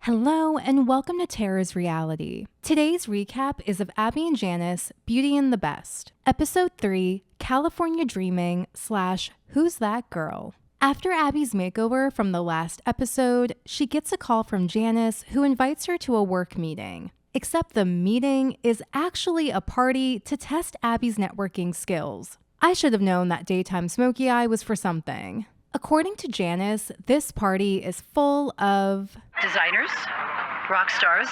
Hello and welcome to Tara's Reality. Today's recap is of Abbey and Janice, Beauty and the Best. Episode 3, California Dreaming / Who's That Girl? After Abbey's makeover from the last episode, she gets a call from Janice who invites her to a work meeting. Except the meeting is actually a party to test Abbey's networking skills. I should have known that daytime smoky eye was for something. According to Janice, this party is full of designers, rock stars,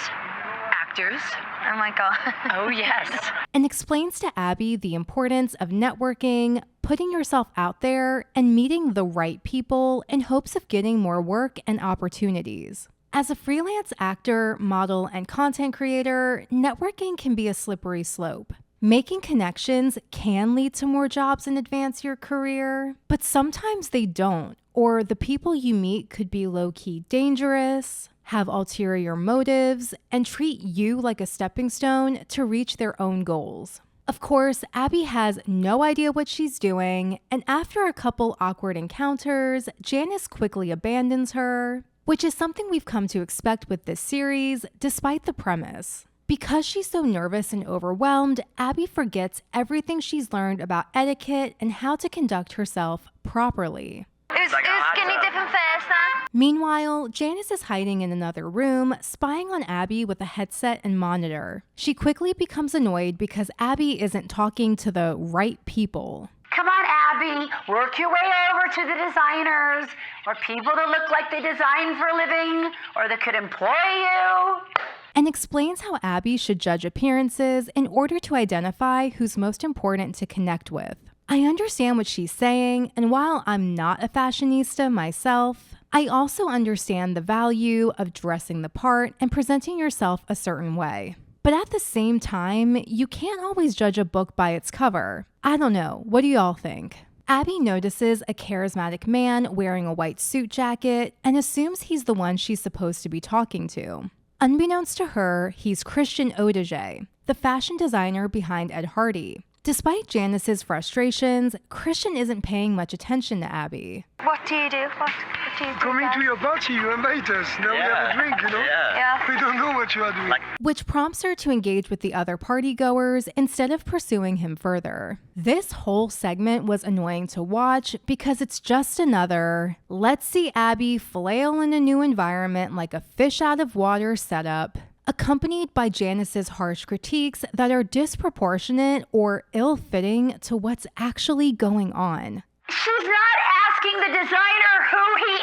actors. Oh my God. Oh yes. And explains to Abbey the importance of networking, putting yourself out there, and meeting the right people in hopes of getting more work and opportunities. As a freelance actor, model, and content creator, networking can be a slippery slope. Making connections can lead to more jobs and advance your career, but sometimes they don't, or the people you meet could be low-key dangerous, have ulterior motives, and treat you like a stepping stone to reach their own goals. Of course, Abbey has no idea what she's doing, and after a couple awkward encounters, Janice quickly abandons her, which is something we've come to expect with this series, despite the premise. Because she's so nervous and overwhelmed, Abbey forgets everything she's learned about etiquette and how to conduct herself properly. Who's skinny dipping first then? Meanwhile, Janice is hiding in another room, spying on Abbey with a headset and monitor. She quickly becomes annoyed because Abbey isn't talking to the right people. Come on, Abby, work your way over to the designers, or people that look like they design for a living, or that could employ you. And explains how Abbey should judge appearances in order to identify who's most important to connect with. I understand what she's saying, and while I'm not a fashionista myself, I also understand the value of dressing the part and presenting yourself a certain way. But at the same time, you can't always judge a book by its cover. I don't know, what do y'all think? Abbey notices a charismatic man wearing a white suit jacket and assumes he's the one she's supposed to be talking to. Unbeknownst to her, he's Christian Audigier, the fashion designer behind Ed Hardy. Despite Janice's frustrations, Christian isn't paying much attention to Abbey. What do you do? What do you do? Coming to your party, you invite us. Now we have a drink, you know? Yeah. We don't know what you are doing. Which prompts her to engage with the other partygoers instead of pursuing him further. This whole segment was annoying to watch because it's just another, let's see Abbey flail in a new environment like a fish out of water setup, accompanied by Janice's harsh critiques that are disproportionate or ill-fitting to what's actually going on. She's not asking the designer who he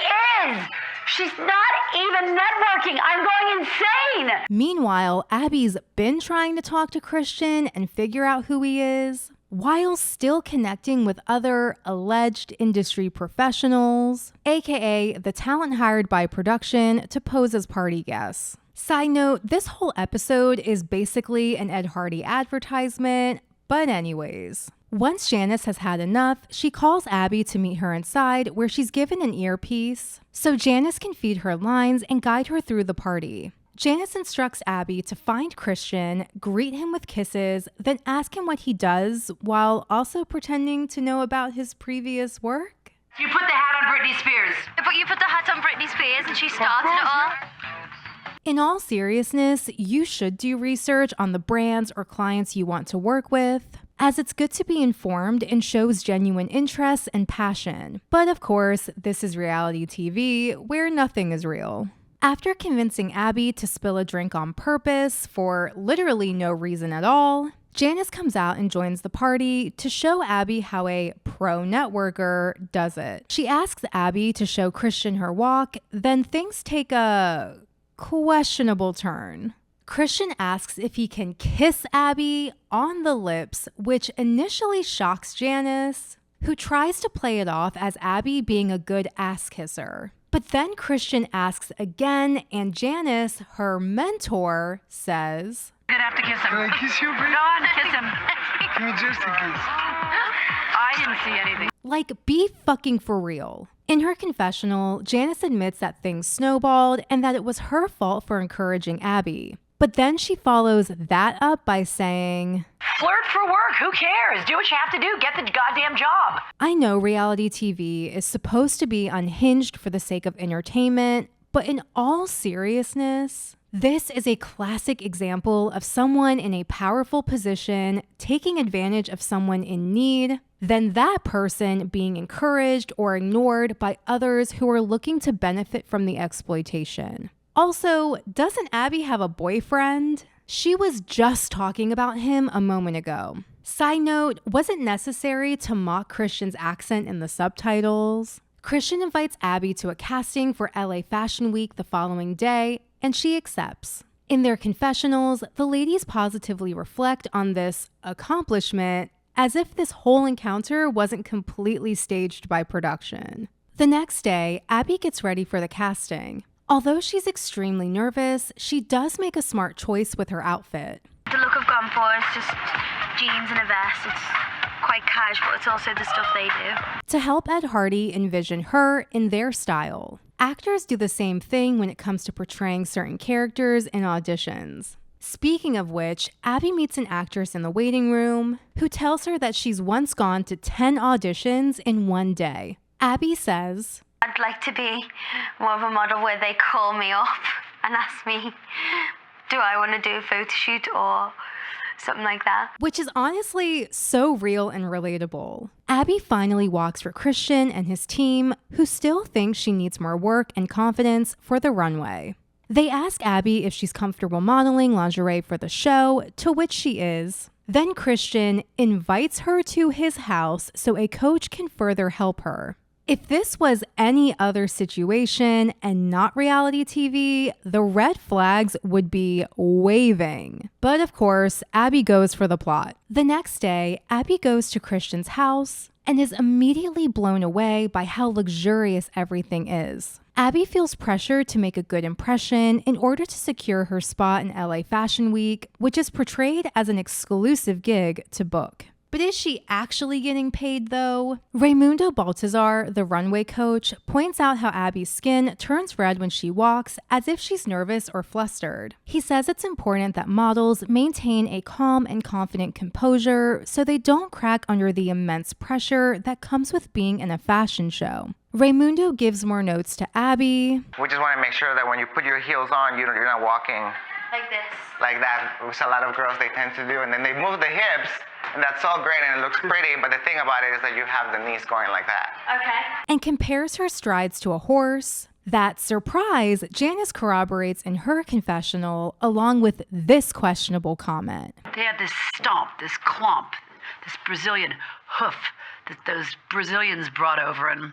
is. She's not even networking. I'm going insane. Meanwhile, Abbey's been trying to talk to Christian and figure out who he is, while still connecting with other alleged industry professionals, aka the talent hired by production to pose as party guests. Side note, this whole episode is basically an Ed Hardy advertisement, but anyways. Once Janice has had enough, she calls Abbey to meet her inside where she's given an earpiece, so Janice can feed her lines and guide her through the party. Janice instructs Abbey to find Christian, greet him with kisses, then ask him what he does while also pretending to know about his previous work. You put the hat on Britney Spears. But you put the hat on Britney Spears and she started it all. In all seriousness, you should do research on the brands or clients you want to work with, as it's good to be informed and shows genuine interest and passion. But of course, this is reality TV, where nothing is real. After convincing Abbey to spill a drink on purpose for literally no reason at all, Janice comes out and joins the party to show Abbey how a pro networker does it. She asks Abbey to show Christian her walk, then things take a questionable turn. Christian asks if he can kiss Abbey on the lips, which initially shocks Janice, who tries to play it off as Abbey being a good ass kisser. But then Christian asks again, and Janice, her mentor, says, You're gonna have to kiss him. Can I kiss you, babe? Go on, kiss him. Give me just a kiss. I didn't see anything. like, be fucking for real. In her confessional, Janice admits that things snowballed and that it was her fault for encouraging Abbey. But then she follows that up by saying, Flirt for work, who cares? Do what you have to do, get the goddamn job. I know reality TV is supposed to be unhinged for the sake of entertainment, But in all seriousness, this is a classic example of someone in a powerful position taking advantage of someone in need, then that person being encouraged or ignored by others who are looking to benefit from the exploitation. Also, doesn't Abbey have a boyfriend? She was just talking about him a moment ago. Side note, was it necessary to mock Christian's accent in the subtitles? Christian invites Abbey to a casting for LA Fashion Week the following day, and she accepts. In their confessionals, the ladies positively reflect on this accomplishment as if this whole encounter wasn't completely staged by production. The next day, Abbey gets ready for the casting. Although she's extremely nervous, she does make a smart choice with her outfit. The look I've gone for is just jeans and a vest. It's quite casual. It's also the stuff they do. To help Ed Hardy envision her in their style, actors do the same thing when it comes to portraying certain characters in auditions. Speaking of which, Abbey meets an actress in the waiting room who tells her that she's once gone to 10 auditions in one day. Abbey says, I'd like to be more of a model where they call me up and ask me, do I want to do a photo shoot or something like that? Which is honestly so real and relatable. Abbey finally walks for Christian and his team, who still think she needs more work and confidence for the runway. They ask Abbey if she's comfortable modeling lingerie for the show, to which she is. Then Christian invites her to his house so a coach can further help her. If this was any other situation and not reality TV, the red flags would be waving. But of course, Abbey goes for the plot. The next day, Abbey goes to Christian's house and is immediately blown away by how luxurious everything is. Abbey feels pressure to make a good impression in order to secure her spot in LA Fashion Week, which is portrayed as an exclusive gig to book. But is she actually getting paid though? Raimundo Baltazar, the runway coach, points out how Abbey's skin turns red when she walks as if she's nervous or flustered. He says it's important that models maintain a calm and confident composure so they don't crack under the immense pressure that comes with being in a fashion show. Raimundo gives more notes to Abbey. We just want to make sure that when you put your heels on, you're not walking Like this. like that, which a lot of girls they tend to do, and then they move the hips, and that's all great and it looks pretty, but the thing about it is that you have the knees going like that. Okay. And compares her strides to a horse. That surprise, Janice corroborates in her confessional, along with this questionable comment. They have this stomp, this clomp, this Brazilian hoof that those Brazilians brought over, and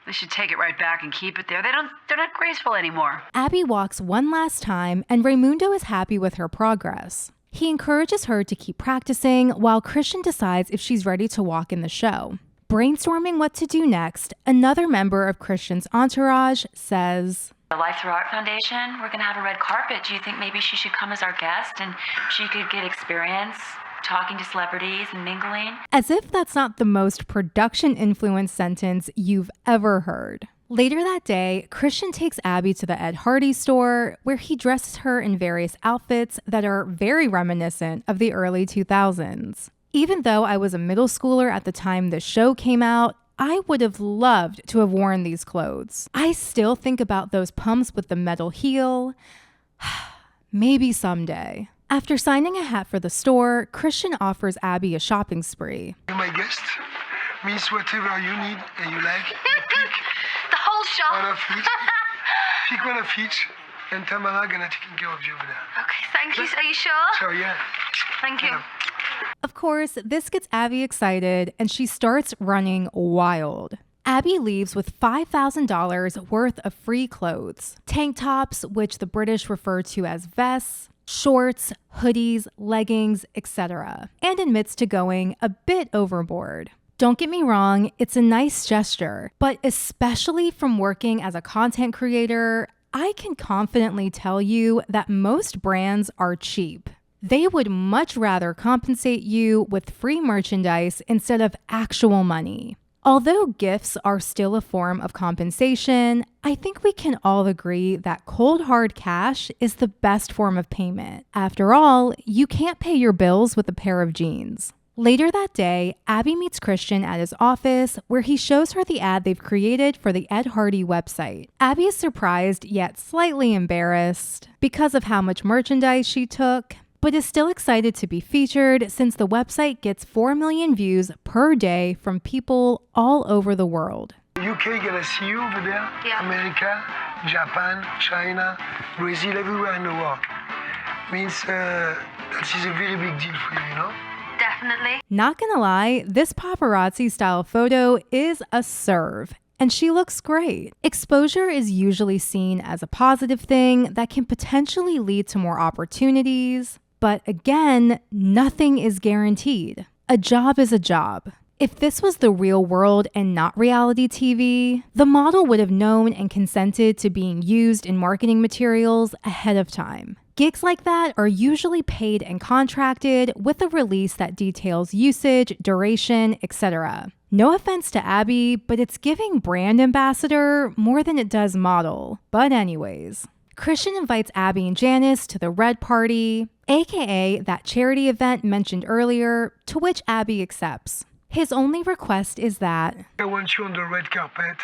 they should take it right back and keep it there. They're not graceful anymore. Abbey walks one last time, and Raimundo is happy with her progress. He encourages her to keep practicing while Christian decides if she's ready to walk in the show. Brainstorming what to do next, another member of Christian's entourage says, The Life Through Art Foundation, we're going to have a red carpet. Do you think maybe she should come as our guest and she could get experience talking to celebrities and mingling? As if that's not the most production-influenced sentence you've ever heard. Later that day, Christian takes Abbey to the Ed Hardy store, where he dresses her in various outfits that are very reminiscent of the early 2000s. Even though I was a middle schooler at the time the show came out, I would have loved to have worn these clothes. I still think about those pumps with the metal heel. Maybe someday. After signing a hat for the store, Christian offers Abbey a shopping spree. You're my guest. Means whatever you need and you like. You pick The whole one shop. of each. Pick one of each, and Tamara gonna take care of you over there. Okay, thank you. Are you sure? So yeah. Thank you. Yeah. Of course, this gets Abbey excited, and she starts running wild. Abbey leaves with $5,000 worth of free clothes. Tank tops, which the British refer to as vests, shorts, hoodies, leggings, etc., and admits to going a bit overboard. Don't get me wrong, it's a nice gesture, but especially from working as a content creator, I can confidently tell you that most brands are cheap. They would much rather compensate you with free merchandise instead of actual money. Although gifts are still a form of compensation, I think we can all agree that cold hard cash is the best form of payment. After all, you can't pay your bills with a pair of jeans. Later that day, Abbey meets Christian at his office where he shows her the ad they've created for the Ed Hardy website. Abbey is surprised yet slightly embarrassed because of how much merchandise she took, but is still excited to be featured since the website gets 4 million views per day from people all over the world. UK gonna see you over there. Yeah. America, Japan, China, Brazil, everywhere in the world. Means that is a very big deal for you, you know? Definitely. Not gonna lie, this paparazzi style photo is a serve, and she looks great. Exposure is usually seen as a positive thing that can potentially lead to more opportunities, but again, nothing is guaranteed. A job is a job. If this was the real world and not reality TV, the model would have known and consented to being used in marketing materials ahead of time. Gigs like that are usually paid and contracted with a release that details usage, duration, etc. No offense to Abbey, but it's giving brand ambassador more than it does model. But anyways, Christian invites Abbey and Janice to the Red Party, aka that charity event mentioned earlier, to which Abbey accepts. His only request is that I want you on the red carpet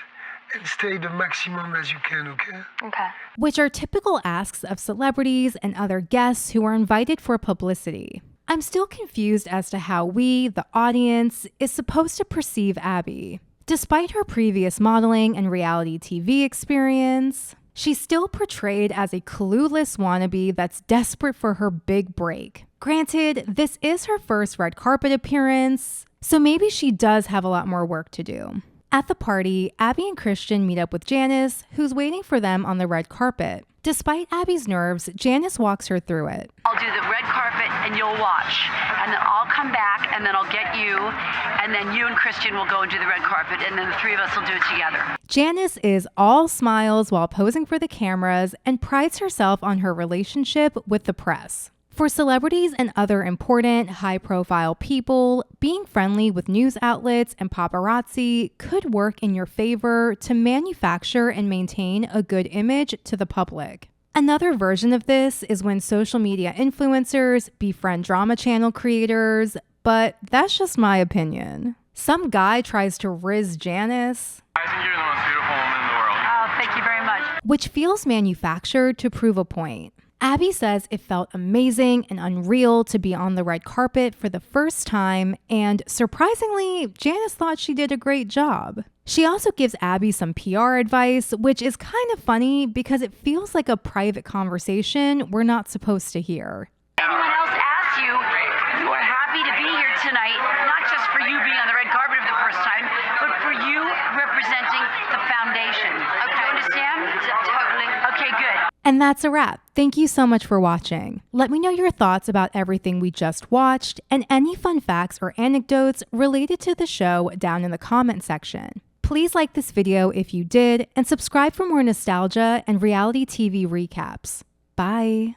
and stay the maximum as you can, okay? Okay. which are typical asks of celebrities and other guests who are invited for publicity. I'm still confused as to how we, the audience, is supposed to perceive Abbey. Despite her previous modeling and reality TV experience, she's still portrayed as a clueless wannabe that's desperate for her big break. Granted, this is her first red carpet appearance, so maybe she does have a lot more work to do. At the party, Abbey and Christian meet up with Janice, who's waiting for them on the red carpet. Despite Abbey's nerves, Janice walks her through it. I'll do the red carpet and you'll watch. And then I'll come back and then I'll get you. And then you and Christian will go and do the red carpet. And then the three of us will do it together. Janice is all smiles while posing for the cameras and prides herself on her relationship with the press. For celebrities and other important, high-profile people, being friendly with news outlets and paparazzi could work in your favor to manufacture and maintain a good image to the public. Another version of this is when social media influencers befriend drama channel creators, but that's just my opinion. Some guy tries to riz Janice, I think you're the most beautiful woman in the world. Oh, thank you very much. which feels manufactured to prove a point. Abbey says it felt amazing and unreal to be on the red carpet for the first time, and surprisingly, Janice thought she did a great job. She also gives Abbey some PR advice, which is kind of funny because it feels like a private conversation we're not supposed to hear. Anyone else asks you, you are happy to be here tonight, not just for you being on the red carpet for the first time, but for you representing the foundation. Okay. Do you understand? Totally. Okay, good. And that's a wrap. Thank you so much for watching. Let me know your thoughts about everything we just watched and any fun facts or anecdotes related to the show down in the comment section. Please like this video if you did and subscribe for more nostalgia and reality TV recaps. Bye.